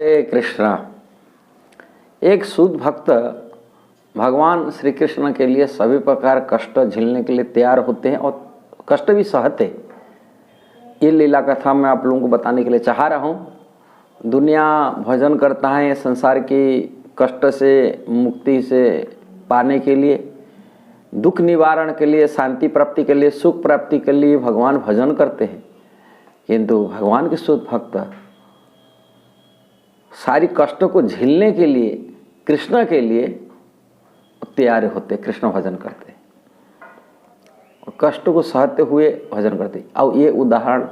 हरे कृष्णा। एक शुद्ध भक्त भगवान श्री कृष्ण के लिए सभी प्रकार कष्ट झेलने के लिए तैयार होते हैं और कष्ट भी सहते। ये लीला कथा मैं आप लोगों को बताने के लिए चाह रहा हूँ। दुनिया भजन करता है संसार की कष्ट से मुक्ति से पाने के लिए, दुख निवारण के लिए, शांति प्राप्ति के लिए, सुख प्राप्ति के लिए भगवान भजन करते हैं। किंतु भगवान के शुद्ध भक्त सारी कष्टों को झेलने के लिए, कृष्ण के लिए तैयार होते, कृष्ण भजन करते और कष्टों को सहते हुए भजन करते। अब ये उदाहरण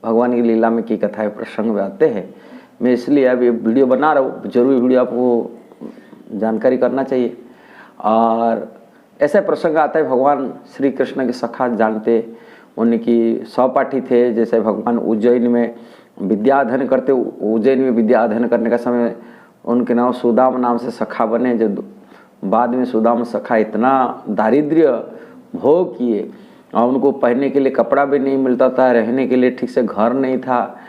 भगवान की लीला में की कथा प्रसंग में आते हैं। मैं इसलिए अब ये वीडियो बना रहा हूँ, जरूर वीडियो आपको जानकारी करना चाहिए। और ऐसा प्रसंग आता है, भगवान श्री कृष्ण के सखा जानते, उनकी सहपाठी थे। जैसे भगवान उज्जैन में विद्या अध्ययन करते, उज्जैन में विद्या अध्ययन करने का समय उनके नाम सुदाम नाम से सखा बने। जो बाद में सुदाम सखा इतना दारिद्र्य भोग किए और उनको पहनने के लिए कपड़ा भी नहीं मिलता था, रहने के लिए ठीक से घर नहीं था।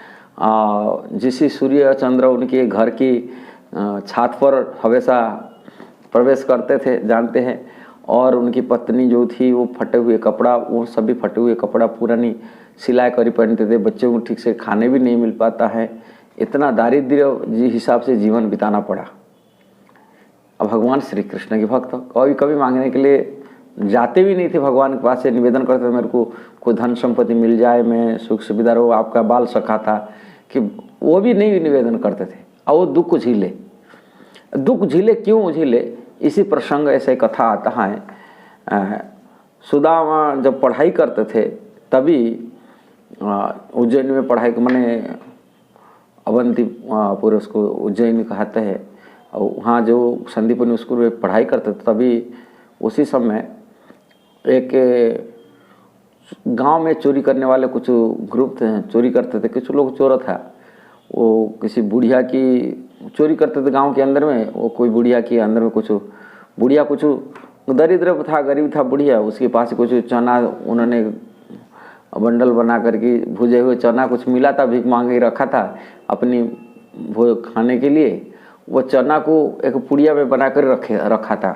जिस सूर्य चंद्र उनके घर की छत पर हमेशा प्रवेश करते थे, जानते हैं। और उनकी पत्नी जो थी वो फटे हुए कपड़ा, वो सभी फटे हुए कपड़ा पुरानी सिलाई करी पहनते थे। बच्चों को ठीक से खाने भी नहीं मिल पाता है। इतना दारिद्र्य जी हिसाब से जीवन बिताना पड़ा। अब भगवान श्री कृष्ण के भक्त कभी कभी मांगने के लिए जाते भी नहीं थे भगवान के पास से, निवेदन करते थे मेरे को कोई धन संपत्ति मिल जाए, मैं सुख सुविधा रहो। आपका बाल सखा था कि वो भी नहीं निवेदन करते थे। और वो दुख झीले, दुख झीले क्यों झीले, इसी प्रसंग ऐसे कथा आता है। सुदामा जब पढ़ाई करते थे तभी उज्जैन में पढ़ाई मैंने अवंतीपुर उसको उज्जैन कहते हैं, और वहाँ जो संदीपनी स्कूल में पढ़ाई करते थे तभी उसी समय एक गांव में चोरी करने वाले कुछ ग्रुप थे, चोरी करते थे। कुछ लोग चोर था, वो किसी बुढ़िया की चोरी करते थे गांव के अंदर में। वो कोई बुढ़िया के अंदर में कुछ बुढ़िया कुछ दरिद्र था, गरीब था बुढ़िया, उसके पास कुछ चना उन्होंने बंडल बना करके भुजे हुए चना कुछ मिला था, भीख मांगे रखा था अपनी खाने के लिए। वो चना को एक पुड़िया में बना कर रखा था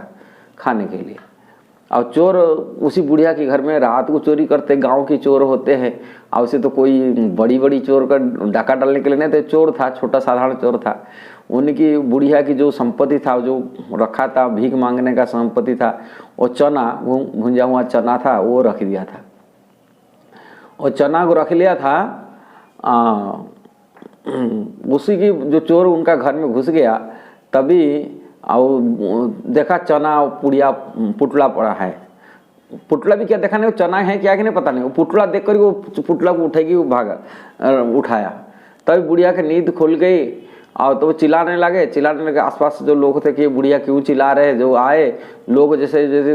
खाने के लिए। और चोर उसी बुढ़िया के घर में रात को चोरी करते, गांव के चोर होते हैं। और उसे तो कोई बड़ी बड़ी चोर का डाका डालने के लिए नहीं थे, चोर था, छोटा साधारण चोर था। उनकी बुढ़िया की जो संपत्ति था, जो रखा था भीख मांगने का संपत्ति था, वो चना, वो भुंजा हुआ चना था, वो रख दिया था। और चना को रख लिया था। उसी की जो चोर उनका घर में घुस गया तभी और देखा चना पुड़िया पुटला पड़ा है। पुटला भी क्या देखा नहीं, वो चना है क्या कि नहीं पता नहीं। वो पुटला देख कर वो पुटला को उठेगी, वो भागा उठाया। तभी बुढ़िया की नींद खुल गई और तो वो चिल्लाने लगे। आसपास जो लोग थे कि बुढ़िया क्यों चिल्ला रहे, जो आए लोग जैसे जैसे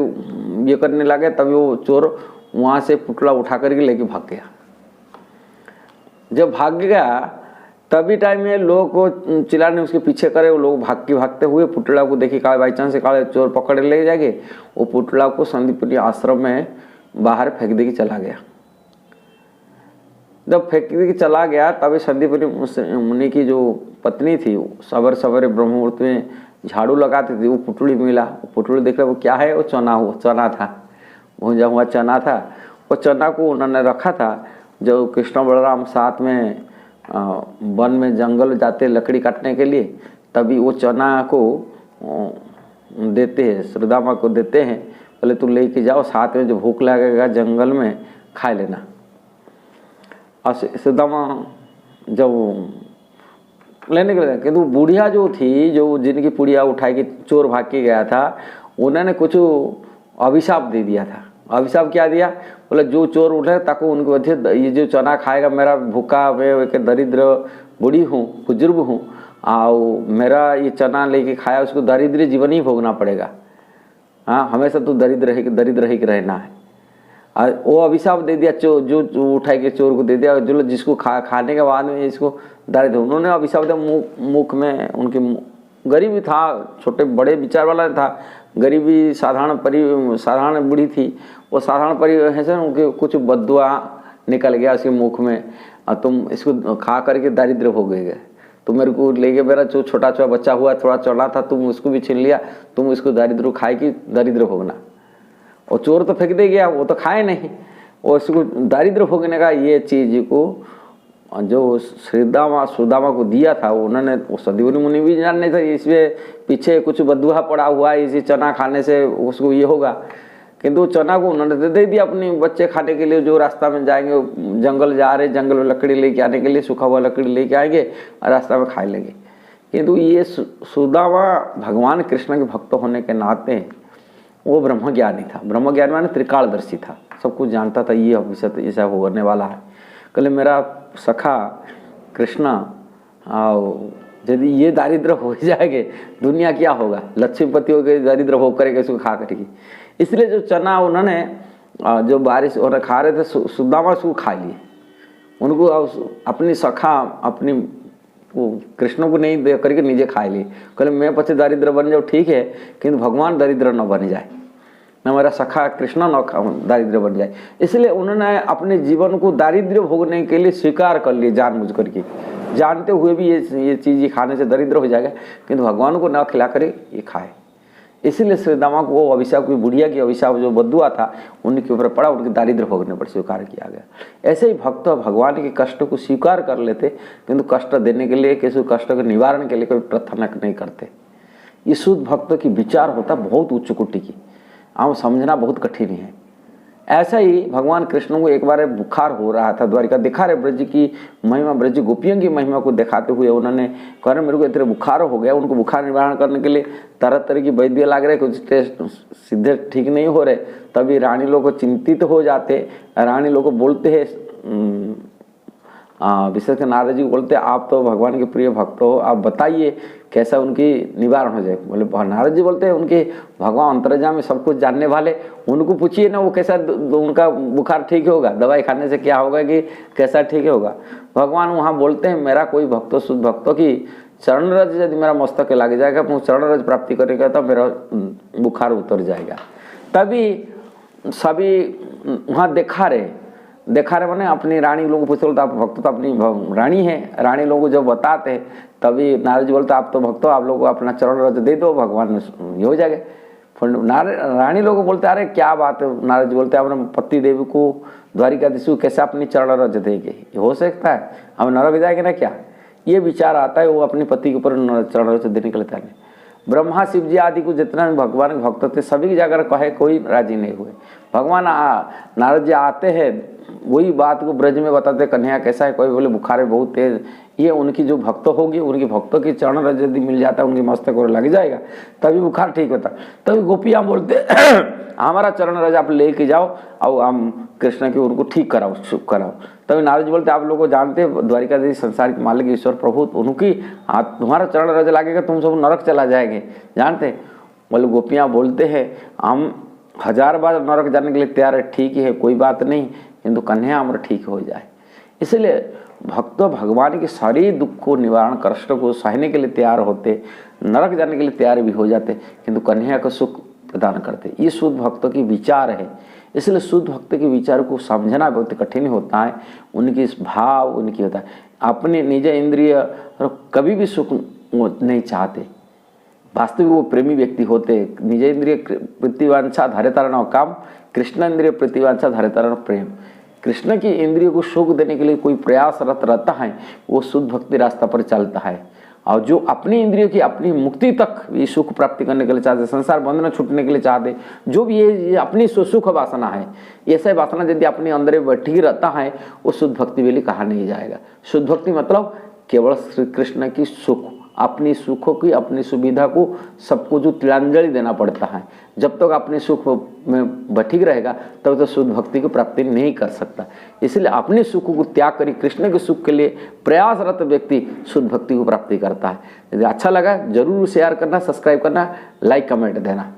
ये करने लगे, तभी वो चोर वहाँ से पुटला उठा करके लेके भाग गया। जब भाग गया तभी टाइम में लोग को चिल्लाने उसके पीछे करे, वो लोग भागते हुए पुतला को देखी, काले बाई चांस से काले चोर पकड़ ले जाएंगे। वो पुतला को संदीपनी आश्रम में बाहर फेंक दे के चला गया। जब फेंक दे के चला गया तभी संदीपनी मुनि की जो पत्नी थी, सवेरे सवेरे ब्रह्म मुहूर्त में झाड़ू लगाती थी, वो पुतली मिला। वो पुतली देख रहा, वो क्या है, वो चना था, भुंजा हुआ चना था। वो चना को उन्होंने रखा था। जो कृष्ण बलराम साथ में वन में जंगल जाते लकड़ी काटने के लिए, तभी वो चना को देते हैं, सुदामा को देते हैं, बोले तुम लेके जाओ, साथ में जो भूख लगेगा जंगल में खा लेना। और सुदामा जब लेने के लिए, किंतु बुढ़िया जो थी, जो जिनकी पुड़िया उठाई के चोर भाग के गया था, उन्होंने कुछ अभिशाप दे दिया था। अभिशाप क्या दिया, बोले जो चोर उठे ताको उनके वजह ये जो चना खाएगा, मेरा भूखा, मैं एक दरिद्र बूढ़ी हूँ, बुजुर्ग हूँ, और मेरा ये चना लेके खाया, उसको दरिद्र जीवन ही भोगना पड़ेगा। हाँ, हमेशा तो दरिद्र ही रहना है। और वो अभिशाप दे दिया, जो उठाई के चोर को दे दिया, जो जिसको खाने के बाद में इसको दारिद्र, उन्होंने अभिशाप दिया। मुख में उनके गरीबी था, छोटे बड़े विचार वाला था, गरीबी साधारण बूढ़ी थी। वो साधारण परिवार से उनके कुछ बद्दुआ निकल गया उसके मुख में, और तुम इसको खा करके दारिद्र हो गए। तुम मेरे को लेके, मेरा जो छोटा छोटा बच्चा हुआ थोड़ा चौड़ा था, तुम उसको भी छीन लिया, तुम उसको दरिद्र खाए कि दरिद्र भोगना। और चोर तो फेंक दे गया, वो तो खाए नहीं, और उसको दरिद्र भोगने का ये चीज को जो सुदामा को दिया था उन्होंने, वो सदगुरु मुनि भी जानने थे इसमें पीछे कुछ बदुआ पड़ा हुआ है, इसी चना खाने से उसको ये होगा, किंतु चना को उन्होंने दे दिया अपने बच्चे खाने के लिए। जो रास्ता में जाएंगे, जंगल जा रहे, जंगल में लकड़ी लेके आने के लिए सूखा हुआ लकड़ी लेके आएंगे और रास्ता में खा लेंगे। किंतु ये सुदामा भगवान कृष्ण के भक्त होने के नाते वो ब्रह्मज्ञानी था। ब्रह्मज्ञानी माने त्रिकालदर्शी था, सब कुछ जानता था, ये भविष्य ऐसा होने वाला है। कल मेरा सखा कृष्णा और यदि ये दारिद्र हो जाएंगे, दुनिया क्या होगा, लक्ष्मीपति हो गए, दारिद्र भोग करेगा, इसको खा करेगी। इसलिए जो चना उन्होंने जो बारिश और खा रहे थे, सुदामा उसको खा लिए, उनको अपनी सखा अपनी कृष्ण को नहीं दे करके निजे खा लिए। कल मैं पचे दारिद्र बन जाओ ठीक है, किंतु भगवान दारिद्र न बन जाए, न मेरा सखा कृष्ण न दारिद्र बन जाए। इसलिए उन्होंने अपने जीवन को दारिद्र भोगने के लिए स्वीकार कर लिए, जानबूझ करके, जानते हुए भी ये चीज़ ये खाने से दरिद्र हो जाएगा, किंतु भगवान को न खिला करे ये खाए। इसीलिए श्रीदामा को वो अभिशाप, की बुढ़िया की अभिशाप जो बद्दुआ था उनके ऊपर पड़ा, उनके दारिद्र भोगने पर स्वीकार किया गया। ऐसे ही भक्त भगवान के कष्ट को स्वीकार कर लेते, किंतु कष्ट देने के लिए, किसी कष्ट के निवारण के लिए कोई प्रार्थना नहीं करते। ये शुद्ध भक्त की विचार होता बहुत उच्च कोटि की, हम समझना बहुत कठिन है। ऐसा ही भगवान कृष्ण को एक बार बुखार हो रहा था, द्वारिका दिखा रहे ब्रज की महिमा, ब्रज गोपियों की महिमा को दिखाते हुए उन्होंने कहा मेरे को इतने बुखार हो गया। उनको बुखार निवारण करने के लिए तरह तरह की वैद्य लग रहे, कुछ टेस्ट सीधे ठीक नहीं हो रहे। तभी रानी लोग को चिंतित हो जाते, रानी लोग को बोलते हैं, विशेषकर नारद जी को बोलते आप तो भगवान के प्रिय भक्त हो, आप बताइए कैसा उनकी निवारण हो जाए। बोले नारद जी बोलते हैं उनके भगवान अंतर्यामी में सब कुछ जानने वाले, उनको पूछिए ना वो कैसा उनका बुखार ठीक होगा, दवाई खाने से क्या होगा कि कैसा ठीक होगा। भगवान वहाँ बोलते हैं मेरा कोई भक्तों शुद्ध भक्तों की चरण रज यदि मेरा मस्तक लग जाएगा, अपने चरण रज प्राप्ति करेगा तो मेरा बुखार उतर जाएगा। तभी सभी वहाँ देखा रहे मैंने अपनी रानी लोगों को पूछते, आप भक्त तो अपनी रानी है, रानी लोगों को जब बताते हैं तभी नारद जी बोलते आप तो भक्त हो, आप लोगों को अपना चरण रज दे दो, भगवान ये हो जाएगा। फिर रानी लोगों को बोलते अरे क्या बात है, नारद जी बोलते अपने पति देवी को द्वारिकाधीश को कैसे अपनी चरण रज देंगे, ये हो सकता है, हम नरक जाएंगे ना क्या, ये विचार आता है। वो अपने पति के ऊपर चरण रज देने के लिए तैयार नहीं। ब्रह्मा शिव जी आदि को जितना भी भगवान के भक्त थे सभी की जाकर कहे कोई राजी नहीं हुए। भगवान नारद जी आते हैं वही बात को ब्रज में बताते कन्हैया कैसा है, कोई बोले बुखार है बहुत तेज। ये उनकी जो भक्त होगी, उनकी भक्तों की चरण रज यदि मिल जाता है, उनके मस्तक और लग जाएगा तभी बुखार ठीक होता। तभी गोपियाँ बोलते हमारा चरण रज आप लेके जाओ और हम कृष्ण की उनको ठीक कराओ, सुख कराओ। तभी नारद जी बोलते आप लोग को जानते द्वारिकाधीश संसार के मालिक ईश्वर प्रभु, उनकी हाथ तुम्हारा चरण रज लागेगा तुम सब नरक चला जाएंगे, जानते। बोले गोपियाँ बोलते हैं हम 1000 बार नरक जाने के लिए तैयार है, ठीक है कोई बात नहीं, किंतु कन्हैया हमारा ठीक हो जाए। इसलिए भक्त भगवान के सारे दुख को निवारण, कष्ट को सहने के लिए तैयार होते, नरक जाने के लिए तैयार भी हो जाते, किंतु कन्हैया को सुख प्रदान करते। ये शुद्ध भक्तों की विचार है। इसलिए शुद्ध भक्त के विचार को समझना बहुत कठिन होता है, उनकी इस भाव उनकी होता है। अपने निज इंद्रिय कभी भी सुख नहीं चाहते, वास्तविक वो प्रेमी व्यक्ति होते। निज इंद्रिय प्रतिवांछा धारितारण काम, कृष्ण इंद्रिय प्रतिवांछा धारितारण प्रेम। कृष्ण की इंद्रियों को सुख देने के लिए कोई प्रयासरत रहता है, वो शुद्ध भक्ति रास्ता पर चलता है। और जो अपनी इंद्रियों की अपनी मुक्ति तक ये सुख प्राप्ति करने के लिए चाहते, संसार बंधन छूटने के लिए चाहते, जो भी ये अपनी सुख वासना है, ऐसा वासना यदि अपने अंदर बैठी रहता है, वो शुद्ध भक्ति के लिए कहा नहीं जाएगा। शुद्ध भक्ति मतलब केवल श्री कृष्ण की सुख, अपनी सुखों की अपनी सुविधा को सबको जो तिलांजलि देना पड़ता है। जब तक अपने सुख में बठिक रहेगा तब तो शुद्ध भक्ति की प्राप्ति नहीं कर सकता। इसलिए अपने सुख को त्याग कर कृष्ण के सुख के लिए प्रयासरत व्यक्ति शुद्ध भक्ति को प्राप्ति करता है। यदि अच्छा लगा जरूर शेयर करना, सब्सक्राइब करना, लाइक कमेंट देना।